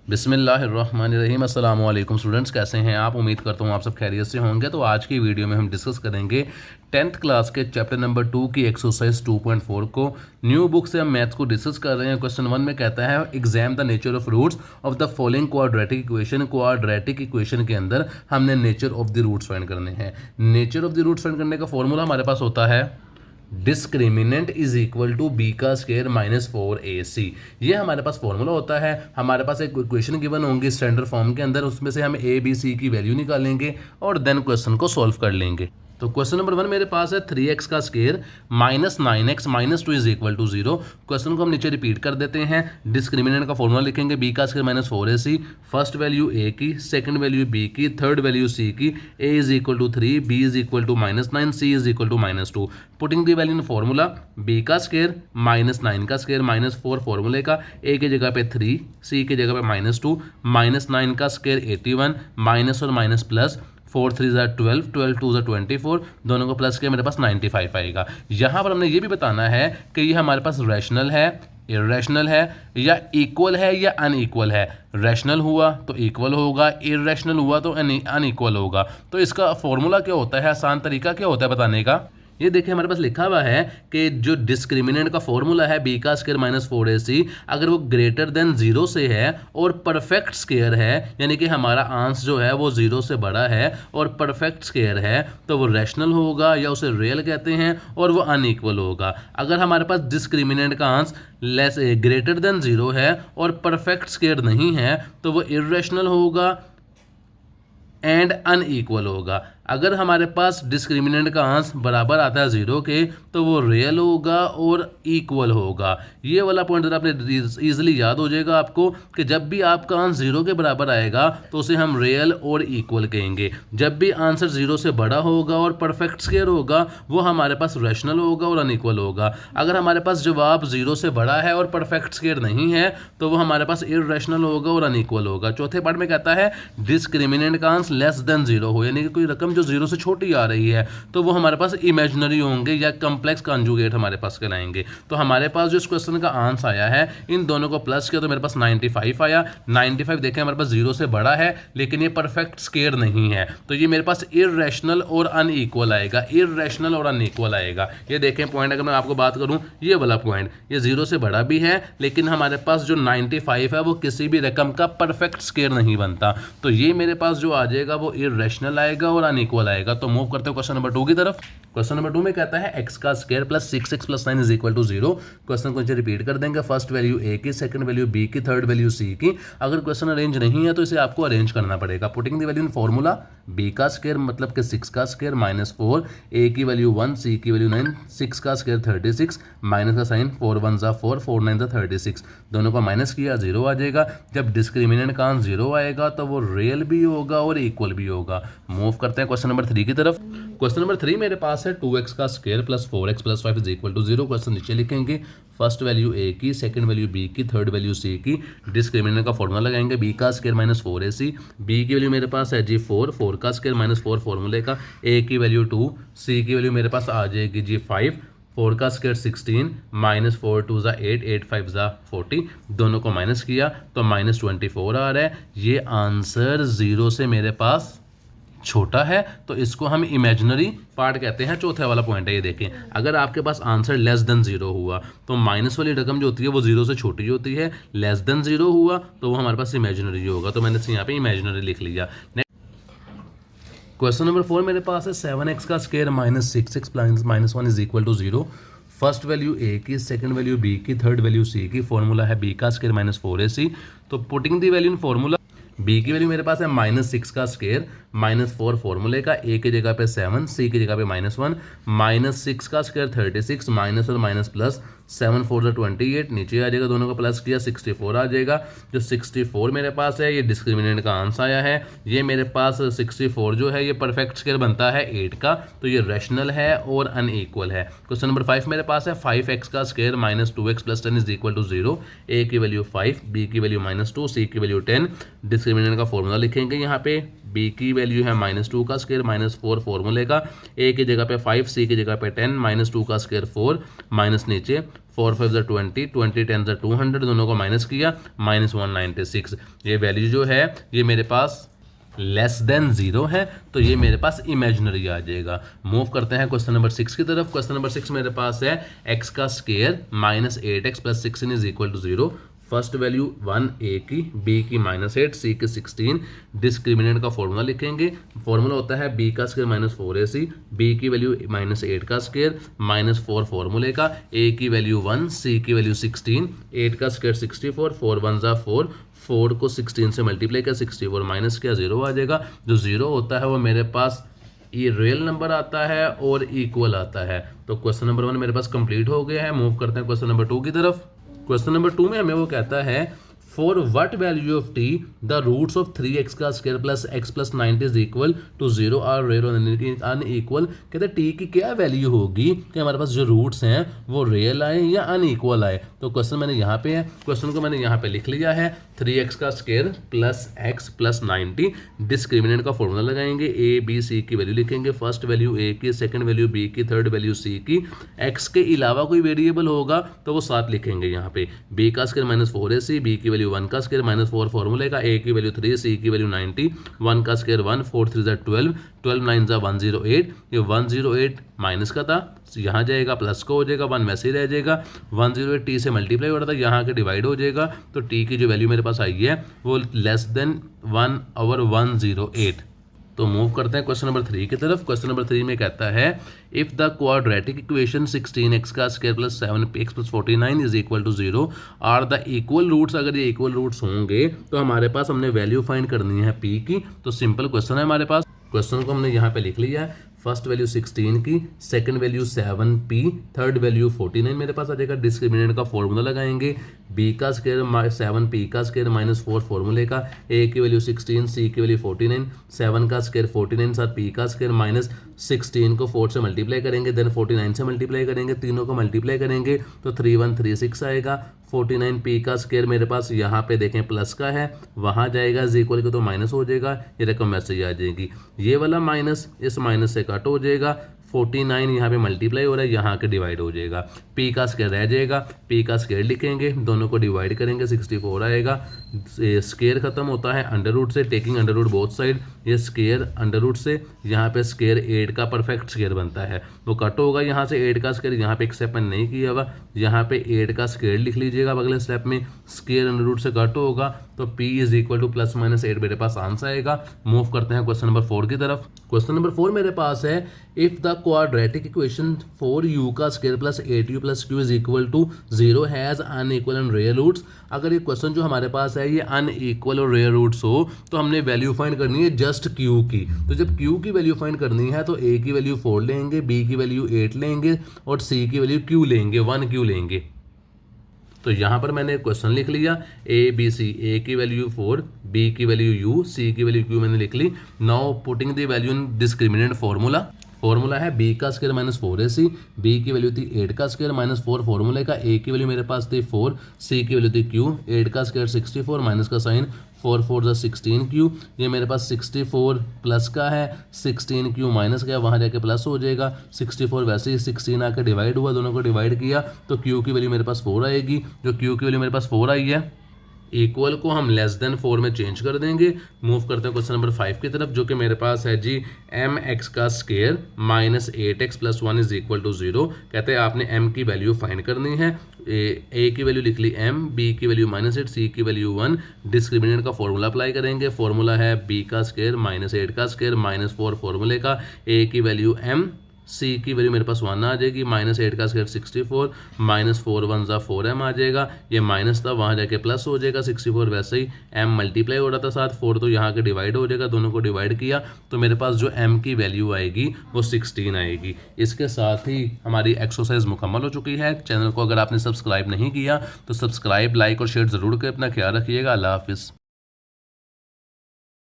बिस्मिल्लाहिर्रहमानिर्रहीम। अस्सलाम वालेकुम स्टूडेंट्स, कैसे हैं आप? उम्मीद करता हूँ आप सब खैरियत से होंगे। तो आज की वीडियो में हम डिस्कस करेंगे 10th क्लास के चैप्टर नंबर 2 की एक्सरसाइज 2.4 को। न्यू बुक से हम मैथ्स को डिस्कस कर रहे हैं। क्वेश्चन 1 में कहता है exam the nature of roots of the following quadratic equation. Quadratic equation के अंदर हमने nature of the roots find करने हैं। Nature of the roots find करने का फॉर्मूला हमारे पास होता है discriminant is equal to B का स्क्वायर माइनस 4ac। ये हमारे पास फॉर्मूला होता है। हमारे पास एक इक्वेशन गिवन होंगी स्टैंडर्ड फॉर्म के अंदर, उसमें से हम ए बी सी की वैल्यू निकालेंगे और देन क्वेश्चन को सॉल्व कर लेंगे। तो क्वेश्चन नंबर 1 मेरे पास है 3x का square minus 9x minus 2 is equal to 0। Question को हम नीचे रिपीट कर देते हैं। डिस्क्रिमिनेंट का फॉर्मूला लिखेंगे बी का square minus 4ac। First value A की, सेकंड वैल्यू बी की, थर्ड वैल्यू सी की। a is equal to 3, b is equal to minus 9, c is equal to minus 2। Putting the value in formula b का square minus 9 का square minus 4 फॉर्मूले का, a की जगह पे 3, c की जगह पे माइनस 2, माइनस 9 का स्क्वायर 81, माइनस और माइनस प्लस 4 3 12, 12 2 24, दोनों को प्लस किया मेरे पास 95 आएगा। यहाँ पर हमने ये भी बताना है कि ये हमारे पास रैशनल है, इरेशनल है या इक्वल है या अनइक्वल है। रैशनल हुआ तो इक्वल होगा, इरेशनल हुआ तो अनइक्वल होगा। तो इसका फॉर्मूला क्या होता है, आसान तरीका क्या होता है बताने का, ये देखिए हमारे पास लिखा हुआ है कि जो डिस्क्रिमिनेंट का फॉर्मूला है बी का स्क्वायर माइनस 4ac, अगर वो ग्रेटर देन 0 से है और परफेक्ट स्क्वायर है, यानी कि हमारा आंसर जो है वो 0 से बड़ा है और परफेक्ट स्क्वायर है, तो वो रैशनल होगा या उसे रियल कहते हैं, और वो अनइक्वल होगा। अगर हमारे पास डिस्क्रिमिनेंट का आंसर लेस ग्रेटर देन 0 है और परफेक्ट स्क्वायर नहीं है, तो वो इरेशनल होगा एंड अनइक्वल होगा। अगर हमारे पास डिस्क्रिमिनेंट का आंसर बराबर आता है 0 के, तो वो रियल होगा और इक्वल होगा। ये वाला पॉइंट अगर आपने इजीली याद हो जाएगा आपको कि जब भी आपका आंसर 0 के बराबर आएगा तो उसे हम रियल और इक्वल कहेंगे। जब भी आंसर 0 से बड़ा होगा और परफेक्ट स्क्वायर होगा, वो हमारे पास रैशनल होगा और अनइक्वल होगा। अगर हमारे पास जवाब 0 से बड़ा है और परफेक्ट स्क्वायर नहीं है, तो वो हमारे पास इरेशनल होगा और अनइक्वल होगा। चौथे पार्ट में कहता है डिस्क्रिमिनेंट का आंसर लेस देन 0 हो, यानी कि कोई रकम जो 0 से छोटी आ रही है, तो वो हमारे पास इमेजिनरी होंगे या कॉम्प्लेक्स कॉन्जुगेट हमारे पास कहलाएंगे। तो हमारे पास जो इस क्वेश्चन का आंसर आया है, इन दोनों को प्लस किया तो मेरे पास 95 आया। 95 देखें हमारे पास 0 से बड़ा है लेकिन ये परफेक्ट स्क्वायर नहीं है, तो ये मेरे पास इरेशनल और अनइक्वल आएगा। इरेशनल और अनइक्वल आएगा। ये देखें पॉइंट, अगर मैं आपको बात करूं ये वाला पॉइंट, ये 0 से बड़ा भी है लेकिन हमारे पास जो 95 है वो किसी भी रकम का परफेक्ट स्क्वायर नहीं बनता। तो ये मेरे पास जो आ जाएगा वो इरेशनल आएगा और अनइक्वल आएगा। तो मूव करते हैं क्वेश्चन नंबर 2 की तरफ। क्वेश्चन नंबर 2 में कहता है x का square plus 6x plus 9 is equal to 0। Question को रिपीट कर देंगे। फर्स्ट वैल्यू a की, सेकंड वैल्यू b की, थर्ड वैल्यू c की। अगर क्वेश्चन अरेंज नहीं है तो इसे आपको अरेंज करना पड़ेगा। Putting the value in formula b का स्क्वायर मतलब कि 6 का स्क्वायर माइनस 4, a की वैल्यू 1, c की वैल्यू 9, 6 का स्क्वायर 36, माइनस का साइन 4 1 जा 4, 4 9 जा 36, दोनों का माइनस किया 0 आ जाएगा। जब डिस्क्रिमिनेंट का आंसर 0 आएगा तो वो रियल भी होगा और इक्वल भी होगा। मूव करते हैं क्वेश्चन नंबर 3 की तरफ। क्वेश्चन नंबर 3 मेरे पास है 2x का square plus 4x plus 5 is equal to 0। Question नीचे लिखेंगे। फर्स्ट वैल्यू a की, सेकंड वैल्यू b की, थर्ड वैल्यू c की। डिस्क्रिमिनेंट का फॉर्मूला लगाएंगे b का स्क्वायर माइनस 4ac। b की वैल्यू मेरे पास है जी 4, 4 का स्क्वायर माइनस 4 फॉर्मूले का। a की वैल्यू 2, c की वैल्यू मेरे पास आ जाएगी जी 5, 4 का स्क्वायर 16, माइनस 4 2 जा 8, 8 5 जा 40, दोनों को माइनस किया तो माइनस 24 आ रहा है। ये आंसर 0 से मेरे पास छोटा है, तो इसको हम इमेजिनरी पार्ट कहते हैं। चौथा वाला पॉइंट है, ये देखें अगर आपके पास आंसर लेस देन 0 हुआ तो माइनस वाली रकम जो होती है वो 0 से छोटी होती है। लेस देन 0 हुआ तो वो हमारे पास इमेजिनरी होगा, तो मैंने यहाँ पे इमेजिनरी लिख लिया। क्वेश्चन नंबर 4 मेरे पास है 7x का square minus 6x minus 1 is equal to 0। First value a की, सेकंड वैल्यू b की, थर्ड वैल्यू c की। फॉर्मूला है b का स्क्वायर माइनस 4ac। तो putting the value in formula b की वैल्यू मेरे पास है माइनस 6 का स्क्वायर माइनस 4 फॉर्मूले का। a की जगह पे 7, c की जगह पे माइनस 1, माइनस 6 का स्क्वायर 36, माइनस और माइनस प्लस 7 4 जा 28, नीचे आ जाएगा, दोनों का प्लस किया 64 आ जाएगा। जो 64 मेरे पास है ये डिस्क्रिमिनेंट का आंसर आया है। ये मेरे पास 64 जो है ये परफेक्ट स्क्वायर बनता है 8 का, तो ये रैशनल है और अनइक्वल है। क्वेश्चन नंबर 5 मेरे पास है 5x का square minus 2x plus 10 is equal to 0। a की वैल्यू 5, b की वैल्यू माइनस 2, c की वैल्यू 10। डिस्क्रिमिनेंट का फॉर्मूला लिखेंगे यहाँ पे। b की वैल्यू है माइनस 2 का स्क्वायर माइनस 4 फॉर्मूले का। a की जगह पे 5, c की जगह पे 10, माइनस 2 का स्क्वायर 4, माइनस नीचे 4 5 ज़ा 20, 20 10 ज़ा 200, दोनों को माइनस किया, -196। ये वैल्यू जो है ये मेरे पास लेस देन 0 है, तो ये मेरे पास इमेजिनरी आ जाएगा। मूव करते हैं क्वेश्चन नंबर 6 की तरफ। क्वेश्चन नंबर 6 मेरे पास है x का square -8x + 16 is equal to 0। First value 1 a की, b की -8, c की 16। डिस्क्रिमिनेंट का फॉर्मूला लिखेंगे। फॉर्मूला होता है b का स्केयर -4ac, b की वैल्यू -8 का स्केयर -4 फॉर्मूले का, a की वैल्यू 1, c की वैल्यू 16, 8 का स्केयर 64, 4 1 ज़ा 4, 4 को 16 से मल्टीप्लाई किया, 64 माइनस किया, 0 आ जाएगा। जो 0 होता है वो मेरे पास ये रियल नंबर आता है और इक्वल आता है। तो क्वेश्चन नंबर 1 मेरे पास कंप्लीट हो गया है। मूव करते हैं क्वेश्चन नंबर 2 की तरफ। क्वेश्चन नंबर 2 में हमें वो कहता है for what value of T the roots of 3x का square plus x plus 90 is equal to 0 are real unequal. कहते हैं टी की क्या वैल्यू होगी कि हमारे पास जो रूट्स हैं वो रियल आए या अनइक्वल आए। तो क्वेश्चन मैंने यहाँ पे है, क्वेश्चन को मैंने यहाँ पे लिख लिया है 3x का square plus x plus 90। Discriminant का फॉर्मूला लगाएंगे, a b c की वैल्यू लिखेंगे। फर्स्ट वैल्यू a की, सेकंड वैल्यू b की, थर्ड वैल्यू c की। x के अलावा कोई वेरिएबल होगा तो वो साथ लिखेंगे यहाँ पे। b का स्क्वायर -4ac, b की वैल्यू 1 का स्क्वायर -4 फॉर्मूले का, a की वैल्यू 3, c की वैल्यू 90, 1 का स्क्वायर 1, 4 3 ज़ा 12, 12 9 ज़ा 108। ये 108 माइनस का था, यहाँ जाएगा प्लस का हो जाएगा, 1 वैसे ही रह जाएगा। 108 टी से मल्टीप्लाई हो रहा था, यहाँ के डिवाइड हो जाएगा। तो टी की जो वैल्यू मेरे पास आई है वो लेस देन 1/108। तो मूव करते हैं क्वेश्चन नंबर 3 की तरफ। क्वेश्चन नंबर 3 में कहता है if the quadratic equation 16x का square plus 7x plus 49 is equal to 0 are the equal roots. अगर ये इक्वल रूट्स होंगे तो हमारे पास हमने वैल्यू फाइंड करनी है p की। तो सिंपल क्वेश्चन है हमारे पास। क्वेश्चन को हमने यहाँ पे लिख लिया है। फर्स्ट वैल्यू 16 की, second value 7p, third value 49 मेरे पास आ जाएगा। डिस्क्रिमिनेंट का फॉर्मूला लगाएंगे, b का स्क्वायर 7p का स्क्वायर -4 फॉर्मूले का, a की वैल्यू 16, c की वैल्यू 49, 7 का स्क्वायर 49 साथ p का स्क्वायर -16 को 4 से मल्टीप्लाई करेंगे, देन 49 से मल्टीप्लाई करेंगे, तीनों को मल्टीप्लाई करेंगे तो 3136 आएगा। 49p का स्क्वायर मेरे पास यहाँ पे देखें प्लस का है, वहाँ जाएगा इज इक्वल के तो माइनस हो जाएगा, ये रकम वैसे ही आ जाएगी। ये वाला माइनस इस माइनस से कट हो जाएगा, 49 यहाँ पे मल्टीप्लाई हो रहा है, यहाँ के डिवाइड हो जाएगा। p का स्क्वायर रह जाएगा, p का स्क्वायर लिखेंगे, दोनों को डिवाइड करेंगे, 64 आएगा। स्क्वायर खत्म होता है अंडर रूट से, taking under root both side. ये स्क्वायर अंडर रूट से यहाँ पे स्क्वायर 8 का परफेक्ट स्क्वायर बनता है, वो कट होगा यहाँ से 8 का स्क्वायर। यहाँ पे एक स्टेप मैंने नहीं किया हुआ, यहाँ पे 8 का स्क्वायर लिख लीजिएगा। अब अगले स्टेप में स्क्वायर अंडर रूट से कट होगा तो p इज इक्वल टू +-8 मेरे पास आंसर आएगा। मूव करते हैं क्वेश्चन नंबर 4 की तरफ। क्वेश्चन नंबर 4 मेरे पास है if the quadratic equation 4u का square plus 8u plus q is equal to 0 has unequal and real roots. अगर ये क्वेश्चन जो हमारे पास है ये अनइक्वल और रियल रूट्स हो तो हमने वैल्यू फाइंड करनी है जस्ट q की। तो जब q की वैल्यू फाइंड करनी है तो a की वैल्यू 4 लेंगे, b की वैल्यू 8 लेंगे और c की वैल्यू q लेंगे, 1q लेंगे। तो यहाँ पर मैंने क्वेश्चन लिख लिया a b c, a की वैल्यू 4, b की वैल्यू u, c की वैल्यू q मैंने लिख ली। Now putting the value in discriminant formula है b का स्क्वायर -4ac, b की वैल्यू थी 8 का स्क्वायर -4 फॉर्मूले का, a की वैल्यू मेरे पास थी 4, c की वैल्यू थी q, 8 का स्क्वायर 64 माइनस का साइन 4 4 ज़ा 16q। ये मेरे पास 64 प्लस का है, 16q माइनस का, वहाँ जाके प्लस हो जाएगा। 64 वैसे ही 16 आकर डिवाइड हुआ, दोनों को डिवाइड किया तो q की वैल्यू मेरे पास 4 आएगी। जो q की वैल्यू मेरे पास 4 आई है, इक्वल को हम लेस देन 4 में चेंज कर देंगे। मूव करते हैं क्वेश्चन नंबर 5 की तरफ, जो कि मेरे पास है जी mx का square -8x plus 1 is equal to 0। कहते हैं आपने m की वैल्यू फाइंड करनी है। a की वैल्यू लिख ली m, b की वैल्यू -8, c की वैल्यू 1। डिस्क्रिमिनेंट का फॉर्मूला अप्लाई करेंगे। फॉर्मूला है b का स्क्वायर -8 का स्क्वायर -4 फॉर्मूले का, a की वैल्यू m, c की वैल्यू मेरे पास 1 आ जाएगी, -8 का स्क्वायर 64, -4 1 ज़ा 4m आ जाएगा। ये माइनस था, वहाँ जाके प्लस हो जाएगा। 64 वैसे ही m मल्टीप्लाई हो रहा था साथ, 4 तो यहाँ के डिवाइड हो जाएगा, दोनों को डिवाइड किया तो मेरे पास जो m की वैल्यू आएगी वो 16 आएगी। इसके साथ ही हमारी एक्सरसाइज मुकम्मल हो चुकी है। चैनल को अगर आपने सब्सक्राइब नहीं किया तो सब्सक्राइब, लाइक और शेयर ज़रूर करें। अपना ख्याल रखिएगा। अल्लाह हाफिज़।